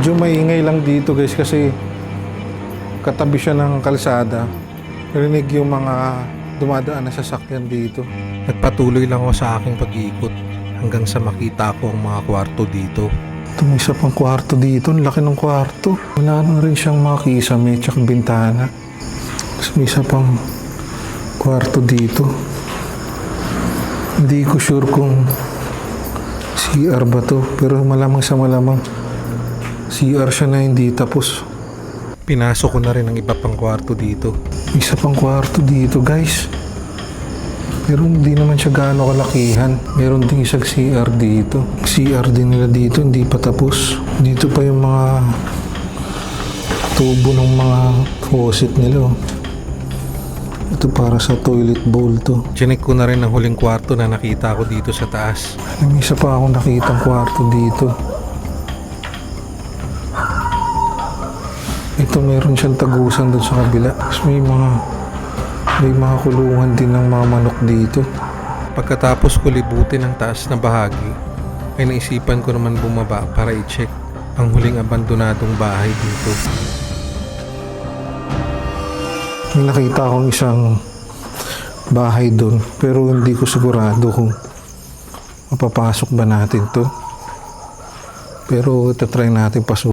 Medyo maingay lang dito guys kasi katabi siya ng kalsada. Rinig yung mga dumadaan na sasakyan dito. Nagpatuloy lang ako sa aking pag-iikot hanggang sa makita ko ang mga kwarto dito. Ito may isa pang kwarto dito. Ang laki ng kwarto. Wala na rin siyang mga kisame at bintana. Tapos may isa pang kwarto dito. Hindi ko sure kung CR ba to. Pero malamang sa malamang CR siya na hindi tapos. Pinasok ko na rin ang iba pang kwarto dito. May isa pang kwarto dito guys. Pero hindi naman siya gaano kalakihan. Meron din isang CR dito. CR din nila dito, hindi pa tapos. Dito pa yung mga tubo ng mga faucet nila. Ito para sa toilet bowl to. Chinek ko na rin ang huling kwarto na nakita ko dito sa taas. May isa pa akong nakitang kwarto dito. Ito meron siyang tagusan doon sa kabila. Tapos may mga kulungan din ng mga manok dito. Pagkatapos ko libutin ang taas na bahagi, ay naisipan ko naman bumaba para i-check ang huling abandonadong bahay dito. May nakita akong isang bahay doon pero hindi ko sigurado kung mapapasok ba natin to. Pero itatry natin pasok.